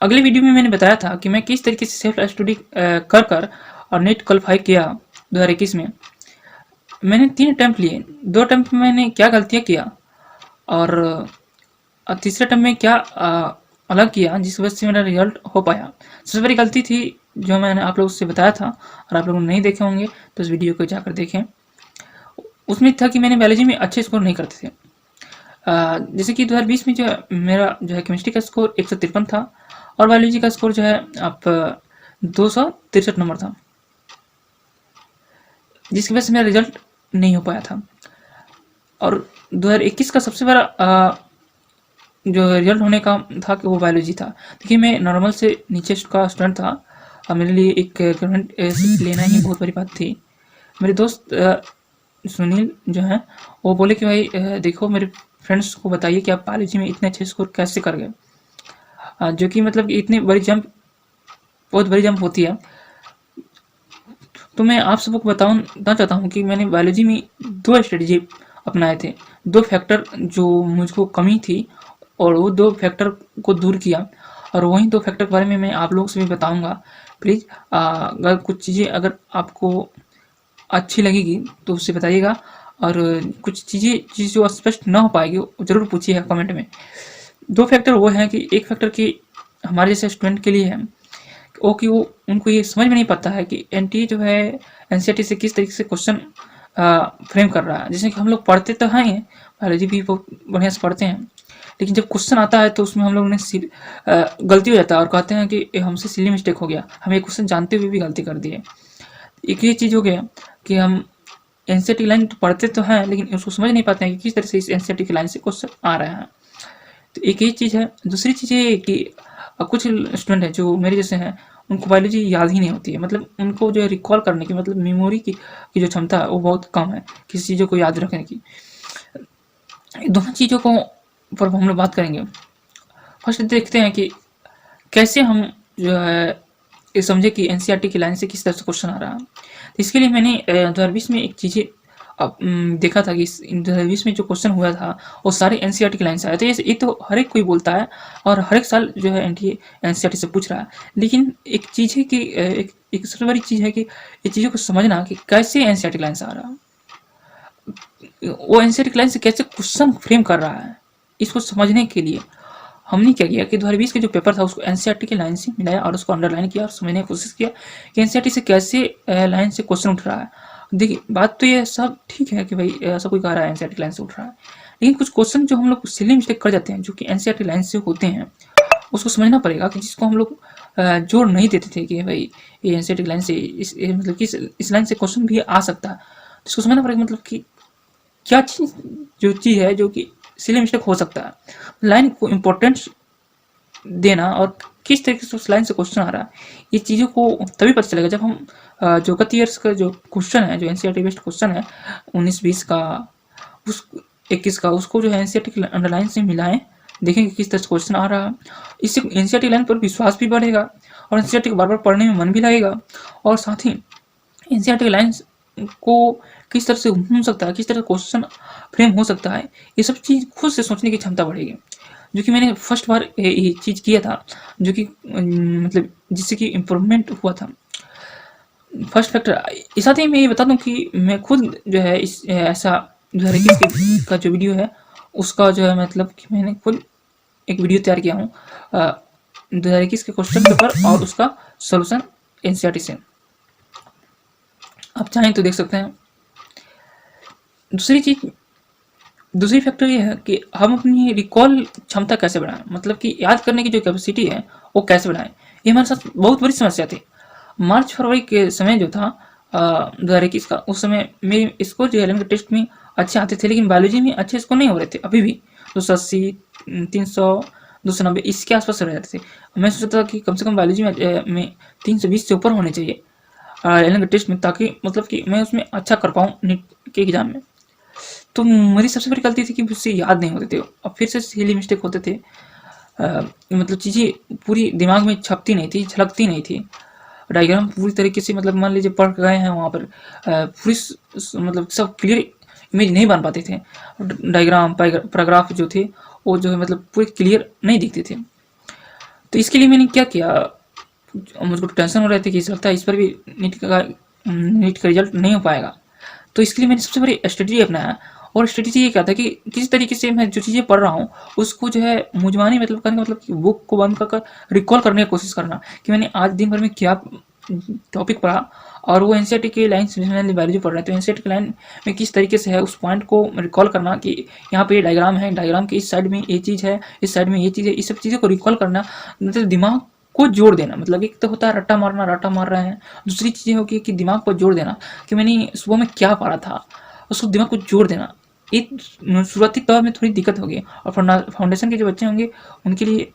अगले वीडियो में मैंने बताया था कि मैं किस तरीके से सेल्फ स्टडी कर कर और नेट क्वालिफाई किया 2021 में। मैंने 3 अटेम्प्ट लिए, 2 अटेम्प्ट में मैंने क्या गलतियाँ किया और तीसरे अटेम्प्ट में क्या अलग किया जिस वजह से मेरा रिजल्ट हो पाया। सबसे बड़ी गलती थी जो मैंने आप लोगों से बताया था, और आप लोग नहीं देखे होंगे तो इस वीडियो को जाकर देखें। उसमें था कि मैंने बायोलॉजी में अच्छे स्कोर नहीं करते थे। जैसे कि 2020 में जो है मेरा जो है केमिस्ट्री का स्कोर 153 था और बायोलॉजी का स्कोर जो है आप 263 नंबर था, जिसकी वजह से मेरा रिजल्ट नहीं हो पाया था। और 2021 का सबसे बड़ा जो रिजल्ट होने का था कि वो बायोलॉजी था। देखिए मैं नॉर्मल से नीचे का स्टूडेंट था और मेरे लिए एक गवर्नमेंट लेना ही बहुत बड़ी बात थी। मेरे दोस्त सुनील जो हैं वो बोले कि भाई देखो मेरे फ्रेंड्स को बताइए कि आप बायोलॉजी में इतने अच्छे स्कोर कैसे कर गए, जो कि मतलब इतनी बड़ी जंप, बहुत बड़ी जंप होती है। तो मैं आप सबको बताना चाहता हूँ कि मैंने बायोलॉजी में 2 स्ट्रेटजी अपनाए थे, 2 फैक्टर जो मुझको कमी थी और वो 2 फैक्टर को दूर किया, और वहीं 2 फैक्टर के बारे में मैं आप लोगों से भी बताऊंगा। प्लीज़ अगर कुछ चीज़ें अगर आपको अच्छी लगेगी तो उससे बताइएगा, और कुछ चीज़ जो स्पष्ट ना हो पाएगी वो ज़रूर पूछिएगा कमेंट में। 2 फैक्टर वो हैं कि एक फैक्टर कि हमारे जैसे स्टूडेंट के लिए है वो उनको ये समझ में नहीं पता है कि एनटीए जो है एनसीईआरटी से किस तरीके से क्वेश्चन फ्रेम कर रहा है। जैसे कि हम लोग पढ़ते तो हैं, बायोलॉजी भी बहुत बढ़िया से पढ़ते हैं, लेकिन जब क्वेश्चन आता है तो उसमें हम लोग ने गलती हो जाता है और कहते हैं कि हमसे सिली मिस्टेक हो गया, हम ये क्वेश्चन जानते हुए भी गलती कर दिए। एक ये चीज़ हो गया कि हम एनसीईआरटी लाइन तो पढ़ते तो हैं लेकिन उसको समझ नहीं पाते हैं कि किस तरह से इस एनसीईआरटी की लाइन से क्वेश्चन आ रहे हैं। तो एक ये चीज़ है। दूसरी चीज़ ये कि कुछ स्टूडेंट हैं जो मेरे जैसे हैं, उनको बायोलॉजी याद ही नहीं होती है, मतलब उनको जो है रिकॉल करने की, मतलब मेमोरी की जो क्षमता है वो बहुत कम है किसी चीज़ों को याद रखने की। दोनों चीज़ों को पर हम लोग बात करेंगे। फर्स्ट देखते हैं कि कैसे हम जो है ये समझे कि एनसीईआरटी की लाइन से किस तरह से क्वेश्चन आ रहा है। तो इसके लिए मैंने 2020 में एक चीज़ें देखा था कि 2020 में जो क्वेश्चन हुआ था वो सारे एनसीईआरटी की लाइन से आए थे। ये तो हर एक कोई बोलता है और हर एक साल जो है एनसीईआरटी से पूछ रहा है, लेकिन एक चीज़ है कि एक सबसे बड़ी चीज़ है कि ये चीज़ों को समझना कि कैसे एनसीईआरटी लाइन से आ रहा है, वो एनसीईआरटी लाइन से कैसे क्वेश्चन फ्रेम कर रहा है। इसको समझने के लिए हमने क्या किया कि 2020 का जो पेपर था उसको एनसीईआरटी की लाइन से मिलाया और उसको अंडरलाइन किया और समझने की कोशिश किया कि एनसीईआरटी से कैसे लाइन से क्वेश्चन उठ रहा है। देखिए बात तो ये सब ठीक है कि भाई ऐसा कोई कह रहा है एनसीईआरटी लाइन से उठ रहा है, लेकिन कुछ क्वेश्चन जो हम लोग सिली मिस्टेक कर जाते हैं जो कि एनसीईआरटी लाइन से होते हैं उसको समझना पड़ेगा, कि जिसको हम लोग जोड़ नहीं देते थे कि भाई ये एनसीईआरटी लाइन से मतलब कि इस लाइन से क्वेश्चन भी आ सकता है। तो इसको समझना पड़ेगा, मतलब कि क्या चीज़ है जो कि सिली मिस्टेक हो सकता है, लाइन को इम्पोर्टेंस देना और किस तरीके से उस लाइन से क्वेश्चन आ रहा है, ये चीज़ों को तभी पता चलेगा जब हम जो गत ईयर्स का जो क्वेश्चन है, जो एनसीईआरटी बेस्ड क्वेश्चन है 19-20 का, उस 21 का, उसको जो है एनसीईआरटी की अंडरलाइन से मिलाएं, देखेंगे किस तरह से क्वेश्चन आ रहा है। इससे एनसीईआरटी लाइन पर विश्वास भी बढ़ेगा और एनसीईआरटी को बार बार पढ़ने में मन भी लगेगा, और साथ ही एनसीईआरटी लाइन को किस तरह से घूम सकता है, किस तरह क्वेश्चन फ्रेम हो सकता है, ये सब चीज़ खुद से सोचने की क्षमता बढ़ेगी, जो कि मैंने फर्स्ट बार ये चीज़ किया था, जो कि मतलब जिससे कि इम्प्रूवमेंट हुआ था। फर्स्ट फैक्टर साथ ही मैं ये बता दूं कि मैं खुद जो है इस ऐसा 2021 का जो वीडियो है उसका जो है मतलब कि मैंने खुद एक वीडियो तैयार किया हूँ 2021 के क्वेश्चन पेपर और उसका सोल्यूशन एनसीईआरटी से, आप चाहें तो देख सकते हैं। दूसरी फैक्टर ये है कि हम अपनी रिकॉल क्षमता कैसे बढ़ाएं, मतलब कि याद करने की जो कैपेसिटी है वो कैसे बढ़ाएं। ये हमारे साथ बहुत बड़ी समस्या थी। मार्च फरवरी के समय जो था 2021 का, उस समय मेरे स्कोर जो है टेस्ट में अच्छे आते थे, लेकिन बायोलॉजी में अच्छे स्कोर नहीं हो रहे थे अभी भी। 280, 300, 290 इसके आसपास रह जाते थे। मैं सोचता था कि कम से कम बायोलॉजी में 320 से ऊपर होने चाहिए एलेन टेस्ट में, ताकि मतलब कि मैं उसमें अच्छा कर पाऊँ नीट के एग्जाम में। तो मेरी सबसे बड़ी गलती थी कि मुझसे याद नहीं होते थे और फिर से सिली मिस्टेक होते थे। मतलब चीज़ें पूरी दिमाग में छपती नहीं थी, झलकती नहीं थी। डायग्राम पूरी तरीके से मतलब मान लीजिए पढ़ गए हैं वहाँ पर पूरी मतलब सब क्लियर इमेज नहीं बन पाते थे। डायग्राम पैराग्राफ जो थे वो जो है मतलब पूरे क्लियर नहीं दिखते थे। तो इसके लिए मैंने क्या किया, मुझको टेंशन हो रही थी कि लगता है इस पर भी नीट का रिजल्ट नहीं हो पाएगा। तो इसके लिए मैंने सबसे बड़ी स्ट्रेटजी अपनाया, और स्ट्रेटजी ये क्या था कि किसी तरीके से मैं जो चीज़ें पढ़ रहा हूँ उसको जो है मुंजवानी मतलब करने का मतलब कि बुक को बंद कर रिकॉल करने की कोशिश करना कि मैंने आज दिन भर में क्या टॉपिक पढ़ा, और वो एनसीईआरटी की लाइन जनरली बायोलॉजी पढ़ रहे हैं तो एनसीईआरटी की लाइन में किस तरीके से है उस पॉइंट को रिकॉल करना कि यहाँ पे ये डायग्राम है, डायग्राम के इस साइड में ये चीज़ है, इस साइड में ये चीज़ है, इस सब चीज़ों को रिकॉल करना, मतलब दिमाग को जोड़ देना। मतलब एक तो होता है रट्टा मारना, रट्टा मार रहे हैं, दूसरी चीज़ होगी कि दिमाग को जोड़ देना कि मैंने सुबह में क्या पढ़ा था, उसको दिमाग को जोड़ देना। एक शुरुआती दौर में थोड़ी दिक्कत होगी, और फाउंडेशन के जो बच्चे होंगे उनके लिए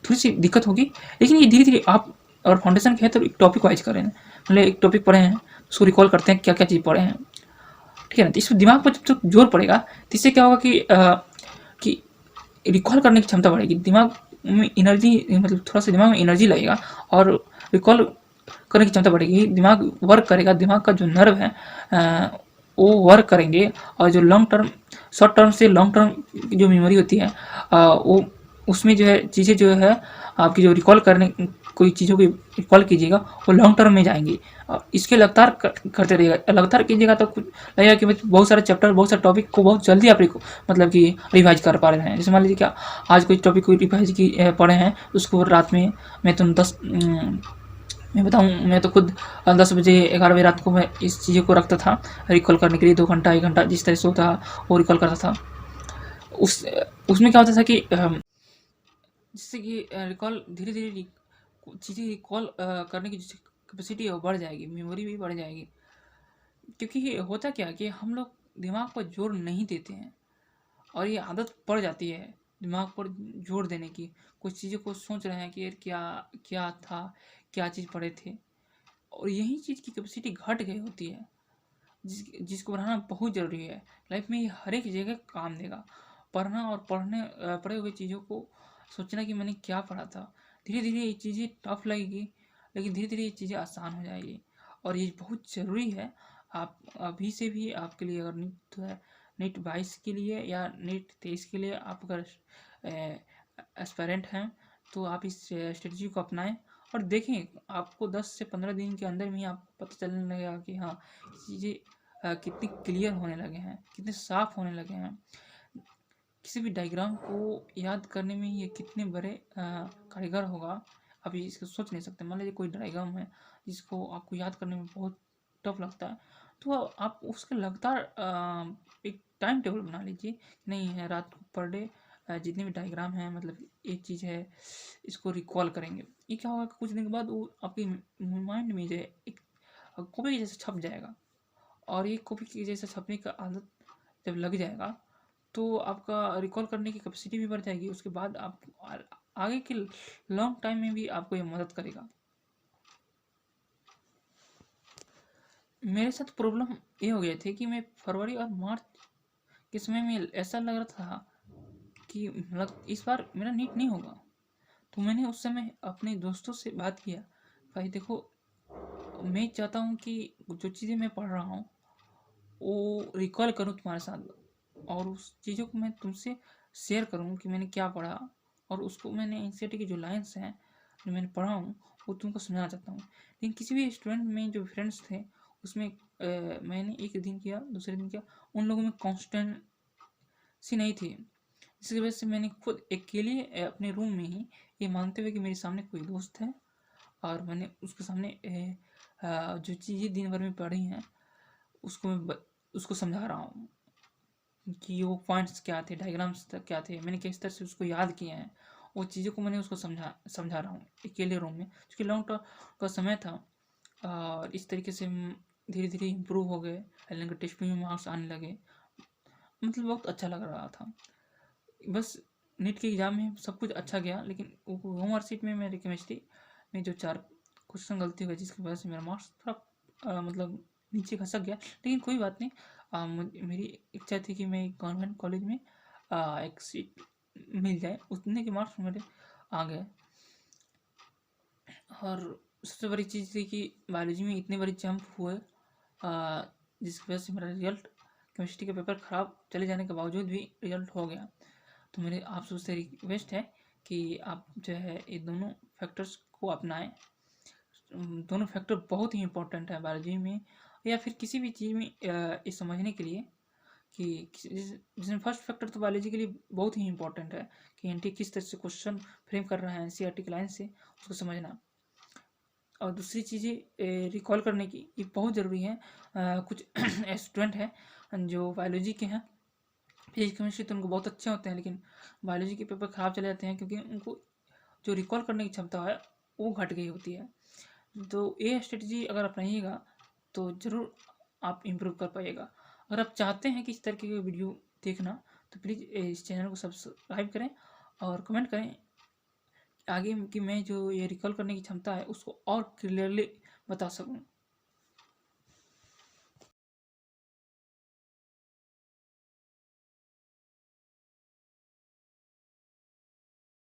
थोड़ी सी दिक्कत होगी, लेकिन ये धीरे धीरे आप, और फाउंडेशन के है तो एक टॉपिक वाइज करें, मतलब एक टॉपिक पढ़े हैं उसको रिकॉल करते हैं क्या क्या चीज़ पढ़े हैं, ठीक है ना। तो इसमें दिमाग पर जब तक जोर पड़ेगा तो इससे क्या होगा कि रिकॉल करने की क्षमता बढ़ेगी, दिमाग में एनर्जी, मतलब थोड़ा सा दिमाग में एनर्जी लगेगा और रिकॉल करने की क्षमता बढ़ेगी, दिमाग वर्क करेगा, दिमाग का जो नर्व है वो वर्क करेंगे, और जो लॉन्ग टर्म, शॉर्ट टर्म से लॉन्ग टर्म की जो मेमोरी होती है वो उसमें जो है चीज़ें जो है आपकी जो रिकॉल करने कोई चीज़ों की रिकॉल कीजिएगा वो लॉन्ग टर्म में जाएंगी। इसके लगातार करते रहिएगा, लगातार कीजिएगा तो कुछ लगेगा कि बहुत सारे चैप्टर, बहुत सारे टॉपिक को बहुत जल्दी आप मतलब कि रिवाइज कर पा रहे हैं। जैसे मान लीजिए क्या आज कोई टॉपिक को रिवाइज की पढ़े हैं उसको रात में, मैं तो 10 मैं बताऊँ, मैं तो खुद 10 बजे 11 बजे रात को मैं इस चीज़ों को रखता था रिकॉल करने के लिए, 2 घंटा 1 घंटा जिस तरह से होता वो रिकॉल करता था। उस उसमें क्या होता था कि जिससे कि रिकॉल धीरे धीरे चीज़ें रिकॉल करने की जो कैपेसिटी है वो बढ़ जाएगी, मेमोरी भी बढ़ जाएगी। क्योंकि होता क्या है कि हम लोग दिमाग पर जोर नहीं देते हैं, और ये आदत पड़ जाती है दिमाग पर जोर देने की। कुछ चीज़ों को सोच रहे हैं कि यार क्या क्या था, क्या चीज़ पढ़े थे, और यही चीज़ की कैपेसिटी घट गई होती है, जिसको बढ़ाना बहुत ज़रूरी है। लाइफ में ये हर एक जगह काम देगा, पढ़ना और पढ़े हुए चीज़ों को सोचना कि मैंने क्या पढ़ा था। धीरे धीरे ये चीज़ें टफ लगेगी, लेकिन धीरे धीरे ये चीज़ें आसान हो जाएगी, और ये बहुत ज़रूरी है। आप अभी से भी आपके लिए, अगर नीट 22 के लिए या नीट 23 के लिए आप अगर एस्पायरेंट हैं तो आप इस स्ट्रेटजी को अपनाएं, और देखें आपको 10 से 15 दिन के अंदर में ही आपको पता चलने लगेगा कि हाँ चीज़ें कितनी क्लियर होने लगे हैं, कितने साफ होने लगे हैं। किसी भी डायग्राम को याद करने में ये कितने बड़े कारीगर होगा, आप ये इसको सोच नहीं सकते। मान लीजिए कोई डायग्राम है जिसको आपको याद करने में बहुत टफ लगता है, तो आप उसका लगातार एक टाइम टेबल बना लीजिए, नहीं है रात को पर डे जितने भी डायग्राम हैं, मतलब एक चीज़ है इसको रिकॉल करेंगे। ये क्या होगा कि कुछ दिन के बाद वो आपके माइंड में जो है एक कॉपी जैसे छप जाएगा, और ये कॉपी की जैसे छपने का आदत जब लग जाएगा तो आपका रिकॉल करने की कैपेसिटी भी बढ़ जाएगी। उसके बाद आप आगे के लॉन्ग टाइम में भी आपको ये मदद करेगा। मेरे साथ प्रॉब्लम ये हो गए थे कि मैं फरवरी और मार्च के समय में ऐसा लग रहा था कि इस बार मेरा नीट नहीं होगा। तो मैंने उस समय अपने दोस्तों से बात किया, भाई देखो मैं चाहता हूँ कि जो चीज़ें मैं पढ़ रहा हूँ वो रिकॉल करूँ तुम्हारे साथ, और उस चीज़ों को मैं तुमसे शेयर करूँ कि मैंने क्या पढ़ा, और उसको मैंने एनसीईआरटी की जो लाइन्स हैं जो मैंने पढ़ा हूँ वो तुमको समझाना चाहता हूँ। लेकिन किसी भी स्टूडेंट में जो फ्रेंड्स थे उसमें मैंने एक दिन किया, दूसरे दिन किया, उन लोगों में कॉन्स्टेंसी नहीं थी, जिसकी वजह से मैंने खुद अकेले अपने रूम में ही ये मानते हुए कि मेरे सामने कोई दोस्त है और मैंने उसके सामने जो चीज़ें दिन भर में पढ़ी हैं उसको उसको समझा रहा हूँ कि वो पॉइंट्स क्या थे, डायग्राम्स क्या थे, मैंने किस तरह से उसको याद किए हैं, वो चीज़ों को मैंने उसको समझा रहा हूँ अकेले रूम में, क्योंकि लॉन्ग टर्म का समय था। और इस तरीके से धीरे धीरे इम्प्रूव हो गए, एलन के टेस्ट में मार्क्स आने लगे, मतलब बहुत अच्छा लग रहा था। बस नीट के एग्ज़ाम में सब कुछ अच्छा गया, लेकिन होमवर्क शीट में मेरी केमिस्ट्री में जो 4 क्वेश्चन गलती हो गई जिसकी वजह से मेरा मार्क्स थोड़ा मतलब नीचे खसक गया, लेकिन कोई बात नहीं। मेरी इच्छा थी कि मैं गवर्नमेंट कॉलेज में एक सीट मिल जाए, उतने के मार्क्स मेरे आ गए। और सबसे बड़ी चीज़ थी कि बायोलॉजी में इतने बड़े जंप हुए, जिसकी वजह से मेरा रिजल्ट केमिस्ट्री का पेपर ख़राब चले जाने के बावजूद भी रिजल्ट हो गया। तो मेरे आप सबसे रिक्वेस्ट है कि आप जो है ये दोनों फैक्टर्स को अपनाएं। दोनों फैक्टर बहुत ही इंपॉर्टेंट है बायोलॉजी में या फिर किसी भी चीज़ में ये समझने के लिए कि जिसमें फर्स्ट फैक्टर तो बायोलॉजी के लिए बहुत ही इंपॉर्टेंट है कि एनटी किस तरह से क्वेश्चन फ्रेम कर रहा है एनसीईआरटी की लाइन से, उसको समझना। और दूसरी चीज़ें रिकॉल करने की ये बहुत ज़रूरी है। कुछ स्टूडेंट हैं जो बायोलॉजी के हैं, फिजिक्स केमिस्ट्री तो उनको बहुत अच्छे होते हैं, लेकिन बायोलॉजी के पेपर ख़राब चले जाते हैं क्योंकि उनको जो रिकॉल करने की क्षमता है वो घट गई होती है। तो ये स्ट्रेटजी अगर अपनाइएगा तो ज़रूर आप इम्प्रूव कर पाइएगा। अगर आप चाहते हैं कि इस तरीके के वीडियो देखना तो प्लीज़ इस चैनल को सब्सक्राइब करें और कमेंट करें आगे कि मैं जो ये रिकॉल करने की क्षमता है उसको और क्लियरली बता सकूं।